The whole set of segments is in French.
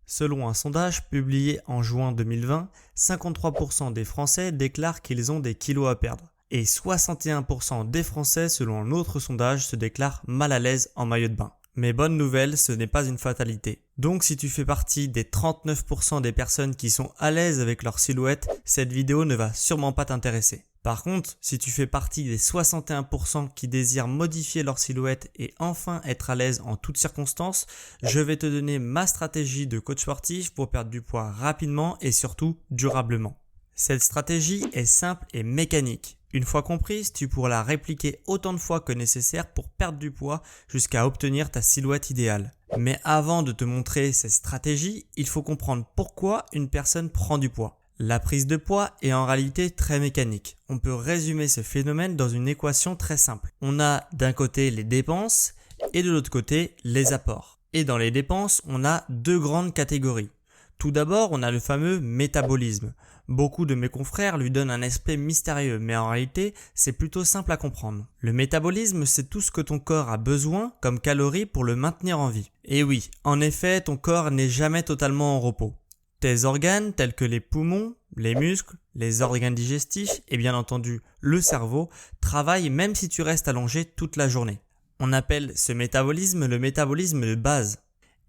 Selon un sondage publié en juin 2020, 53% des Français déclarent qu'ils ont des kilos à perdre. Et 61% des Français, selon un autre sondage, se déclarent mal à l'aise en maillot de bain. Mais bonne nouvelle, ce n'est pas une fatalité. Donc si tu fais partie des 39% des personnes qui sont à l'aise avec leur silhouette, cette vidéo ne va sûrement pas t'intéresser. Par contre, si tu fais partie des 61% qui désirent modifier leur silhouette et enfin être à l'aise en toutes circonstances, je vais te donner ma stratégie de coach sportif pour perdre du poids rapidement et surtout durablement. Cette stratégie est simple et mécanique. Une fois comprise, tu pourras la répliquer autant de fois que nécessaire pour perdre du poids jusqu'à obtenir ta silhouette idéale. Mais avant de te montrer cette stratégie, il faut comprendre pourquoi une personne prend du poids. La prise de poids est en réalité très mécanique. On peut résumer ce phénomène dans une équation très simple. On a d'un côté les dépenses et de l'autre côté les apports. Et dans les dépenses, on a deux grandes catégories. Tout d'abord, on a le fameux métabolisme. Beaucoup de mes confrères lui donnent un aspect mystérieux, mais en réalité, c'est plutôt simple à comprendre. Le métabolisme, c'est tout ce que ton corps a besoin comme calories pour le maintenir en vie. Et oui, en effet, ton corps n'est jamais totalement en repos. Tes organes, tels que les poumons, les muscles, les organes digestifs et bien entendu le cerveau, travaillent même si tu restes allongé toute la journée. On appelle ce métabolisme le métabolisme de base.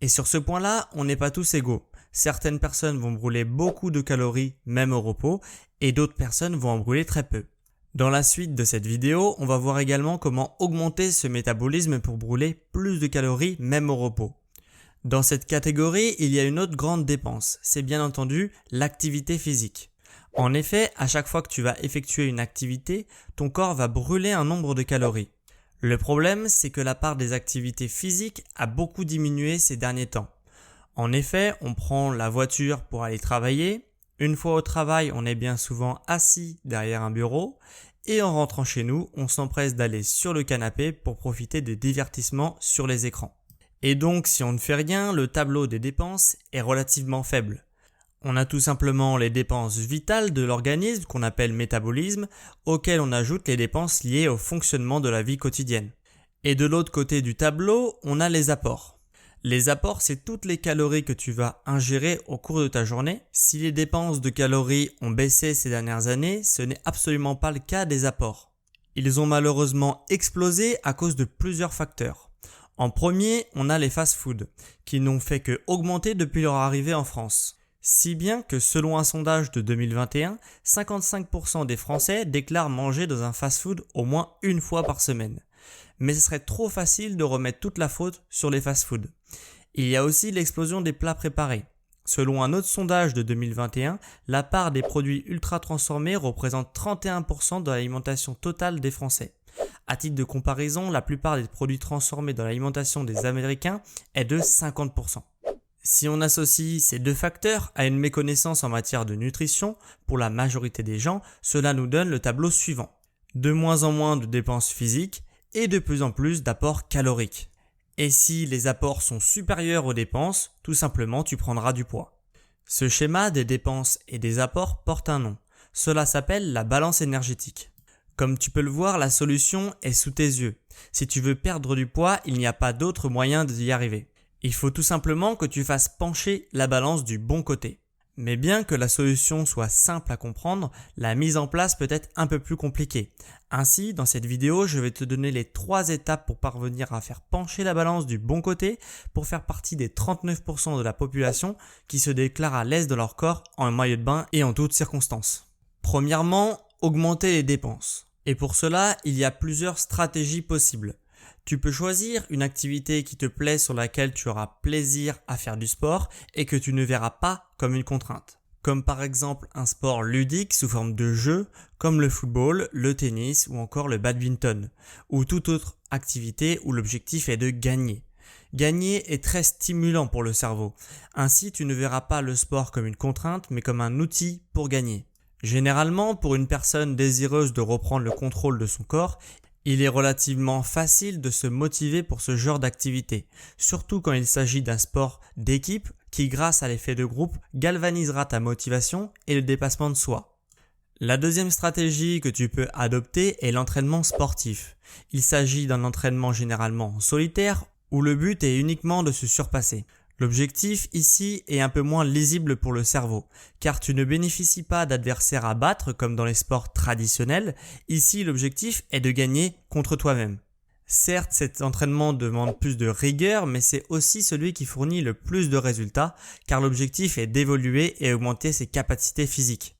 Et sur ce point-là, on n'est pas tous égaux. Certaines personnes vont brûler beaucoup de calories même au repos et d'autres personnes vont en brûler très peu. Dans la suite de cette vidéo, on va voir également comment augmenter ce métabolisme pour brûler plus de calories même au repos. Dans cette catégorie, il y a une autre grande dépense, c'est bien entendu l'activité physique. En effet, à chaque fois que tu vas effectuer une activité, ton corps va brûler un nombre de calories. Le problème, c'est que la part des activités physiques a beaucoup diminué ces derniers temps. En effet, on prend la voiture pour aller travailler. Une fois au travail, on est bien souvent assis derrière un bureau. Et en rentrant chez nous, on s'empresse d'aller sur le canapé pour profiter des divertissements sur les écrans. Et donc, si on ne fait rien, le tableau des dépenses est relativement faible. On a tout simplement les dépenses vitales de l'organisme qu'on appelle métabolisme, auxquelles on ajoute les dépenses liées au fonctionnement de la vie quotidienne. Et de l'autre côté du tableau, on a les apports. Les apports, c'est toutes les calories que tu vas ingérer au cours de ta journée. Si les dépenses de calories ont baissé ces dernières années, ce n'est absolument pas le cas des apports. Ils ont malheureusement explosé à cause de plusieurs facteurs. En premier, on a les fast-foods, qui n'ont fait que augmenter depuis leur arrivée en France. Si bien que selon un sondage de 2021, 55% des Français déclarent manger dans un fast-food au moins une fois par semaine. Mais ce serait trop facile de remettre toute la faute sur les fast-foods. Il y a aussi l'explosion des plats préparés. Selon un autre sondage de 2021, la part des produits ultra transformés représente 31% de l'alimentation totale des Français. À titre de comparaison, la plupart des produits transformés dans l'alimentation des Américains est de 50%. Si on associe ces deux facteurs à une méconnaissance en matière de nutrition, pour la majorité des gens, cela nous donne le tableau suivant. De moins en moins de dépenses physiques et de plus en plus d'apports caloriques. Et si les apports sont supérieurs aux dépenses, tout simplement tu prendras du poids. Ce schéma des dépenses et des apports porte un nom. Cela s'appelle la balance énergétique. Comme tu peux le voir, la solution est sous tes yeux. Si tu veux perdre du poids, il n'y a pas d'autre moyen d'y arriver. Il faut tout simplement que tu fasses pencher la balance du bon côté. Mais bien que la solution soit simple à comprendre, la mise en place peut être un peu plus compliquée. Ainsi, dans cette vidéo, je vais te donner les 3 étapes pour parvenir à faire pencher la balance du bon côté pour faire partie des 39% de la population qui se déclarent à l'aise dans leur corps en maillot de bain et en toutes circonstances. Premièrement, augmenter les dépenses. Et pour cela, il y a plusieurs stratégies possibles. Tu peux choisir une activité qui te plaît sur laquelle tu auras plaisir à faire du sport et que tu ne verras pas comme une contrainte. Comme par exemple un sport ludique sous forme de jeu comme le football, le tennis ou encore le badminton. Ou toute autre activité où l'objectif est de gagner. Gagner est très stimulant pour le cerveau. Ainsi, tu ne verras pas le sport comme une contrainte mais comme un outil pour gagner. Généralement, pour une personne désireuse de reprendre le contrôle de son corps, il est relativement facile de se motiver pour ce genre d'activité, surtout quand il s'agit d'un sport d'équipe qui, grâce à l'effet de groupe, galvanisera ta motivation et le dépassement de soi. La deuxième stratégie que tu peux adopter est l'entraînement sportif. Il s'agit d'un entraînement généralement en solitaire où le but est uniquement de se surpasser. L'objectif ici est un peu moins lisible pour le cerveau, car tu ne bénéficies pas d'adversaires à battre comme dans les sports traditionnels. Ici, l'objectif est de gagner contre toi-même. Certes, cet entraînement demande plus de rigueur, mais c'est aussi celui qui fournit le plus de résultats, car l'objectif est d'évoluer et augmenter ses capacités physiques.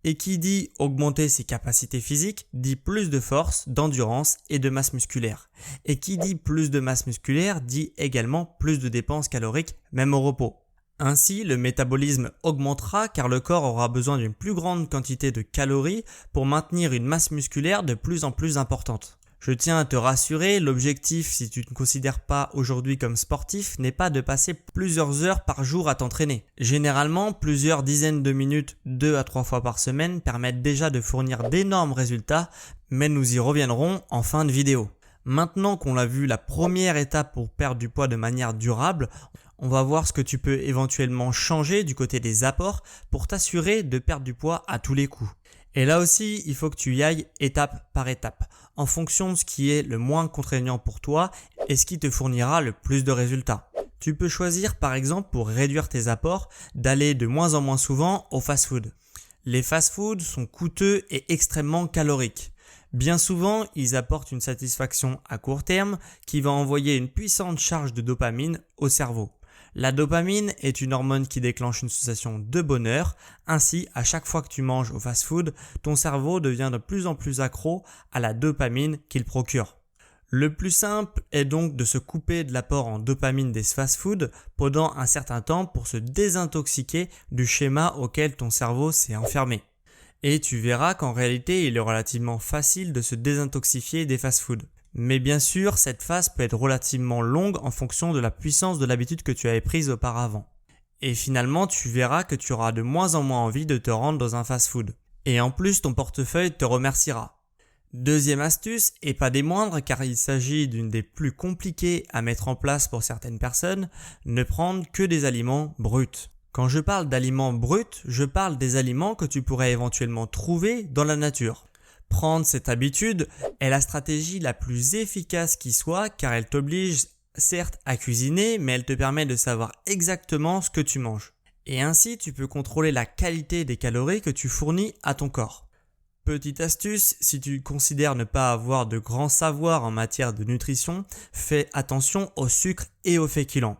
Et qui dit augmenter ses capacités physiques, dit plus de force, d'endurance et de masse musculaire. Et qui dit plus de masse musculaire, dit également plus de dépenses caloriques, même au repos. Ainsi, le métabolisme augmentera car le corps aura besoin d'une plus grande quantité de calories pour maintenir une masse musculaire de plus en plus importante. Je tiens à te rassurer, l'objectif, si tu ne te considères pas aujourd'hui comme sportif, n'est pas de passer plusieurs heures par jour à t'entraîner. Généralement, plusieurs dizaines de minutes, 2 à 3 fois par semaine, permettent déjà de fournir d'énormes résultats, mais nous y reviendrons en fin de vidéo. Maintenant qu'on a vu la première étape pour perdre du poids de manière durable, on va voir ce que tu peux éventuellement changer du côté des apports pour t'assurer de perdre du poids à tous les coups. Et là aussi, il faut que tu y ailles étape par étape, en fonction de ce qui est le moins contraignant pour toi et ce qui te fournira le plus de résultats. Tu peux choisir par exemple pour réduire tes apports d'aller de moins en moins souvent au fast-food. Les fast-foods sont coûteux et extrêmement caloriques. Bien souvent, ils apportent une satisfaction à court terme qui va envoyer une puissante charge de dopamine au cerveau. La dopamine est une hormone qui déclenche une sensation de bonheur. Ainsi, à chaque fois que tu manges au fast-food, ton cerveau devient de plus en plus accro à la dopamine qu'il procure. Le plus simple est donc de se couper de l'apport en dopamine des fast-foods pendant un certain temps pour se désintoxiquer du schéma auquel ton cerveau s'est enfermé. Et tu verras qu'en réalité, il est relativement facile de se désintoxifier des fast-foods. Mais bien sûr, cette phase peut être relativement longue en fonction de la puissance de l'habitude que tu avais prise auparavant. Et finalement, tu verras que tu auras de moins en moins envie de te rendre dans un fast-food. Et en plus, ton portefeuille te remerciera. Deuxième astuce, et pas des moindres car il s'agit d'une des plus compliquées à mettre en place pour certaines personnes, ne prendre que des aliments bruts. Quand je parle d'aliments bruts, je parle des aliments que tu pourrais éventuellement trouver dans la nature. Prendre cette habitude est la stratégie la plus efficace qui soit car elle t'oblige certes à cuisiner mais elle te permet de savoir exactement ce que tu manges. Et ainsi tu peux contrôler la qualité des calories que tu fournis à ton corps. Petite astuce, si tu considères ne pas avoir de grand savoir en matière de nutrition, fais attention au sucre et aux féculents.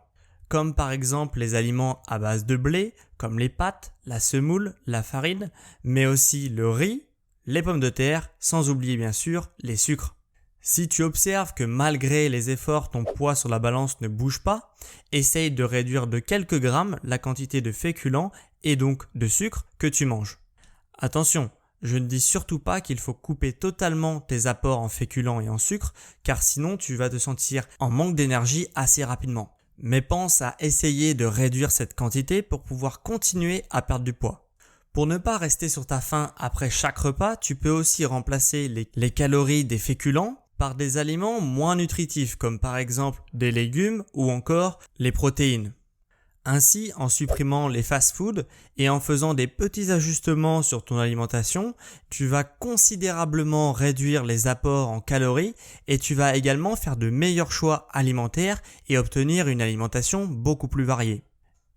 Comme par exemple les aliments à base de blé, comme les pâtes, la semoule, la farine, mais aussi le riz, les pommes de terre, sans oublier bien sûr les sucres. Si tu observes que malgré les efforts, ton poids sur la balance ne bouge pas, essaye de réduire de quelques grammes la quantité de féculents et donc de sucre que tu manges. Attention, je ne dis surtout pas qu'il faut couper totalement tes apports en féculents et en sucre, car sinon tu vas te sentir en manque d'énergie assez rapidement. Mais pense à essayer de réduire cette quantité pour pouvoir continuer à perdre du poids. Pour ne pas rester sur ta faim après chaque repas, tu peux aussi remplacer les calories des féculents par des aliments moins nutritifs comme par exemple des légumes ou encore les protéines. Ainsi, en supprimant les fast-foods et en faisant des petits ajustements sur ton alimentation, tu vas considérablement réduire les apports en calories et tu vas également faire de meilleurs choix alimentaires et obtenir une alimentation beaucoup plus variée.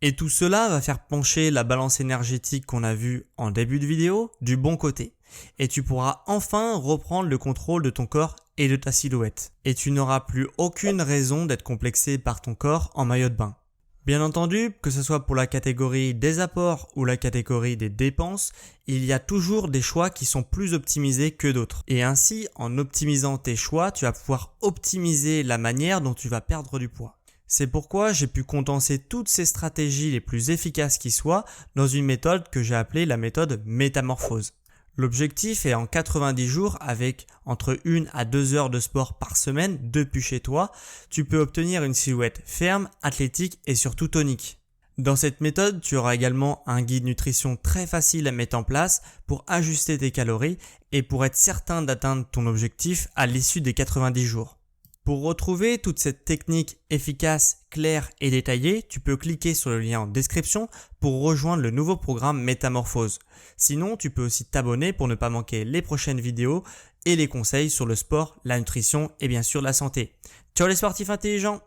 Et tout cela va faire pencher la balance énergétique qu'on a vue en début de vidéo du bon côté. Et tu pourras enfin reprendre le contrôle de ton corps et de ta silhouette. Et tu n'auras plus aucune raison d'être complexé par ton corps en maillot de bain. Bien entendu, que ce soit pour la catégorie des apports ou la catégorie des dépenses, il y a toujours des choix qui sont plus optimisés que d'autres. Et ainsi, en optimisant tes choix, tu vas pouvoir optimiser la manière dont tu vas perdre du poids. C'est pourquoi j'ai pu condenser toutes ces stratégies les plus efficaces qui soient dans une méthode que j'ai appelée la méthode métamorphose. L'objectif est en 90 jours avec entre 1 à 2 heures de sport par semaine depuis chez toi, tu peux obtenir une silhouette ferme, athlétique et surtout tonique. Dans cette méthode, tu auras également un guide nutrition très facile à mettre en place pour ajuster tes calories et pour être certain d'atteindre ton objectif à l'issue des 90 jours. Pour retrouver toute cette technique efficace, claire et détaillée, tu peux cliquer sur le lien en description pour rejoindre le nouveau programme Métamorphose. Sinon, tu peux aussi t'abonner pour ne pas manquer les prochaines vidéos et les conseils sur le sport, la nutrition et bien sûr la santé. Ciao les sportifs intelligents!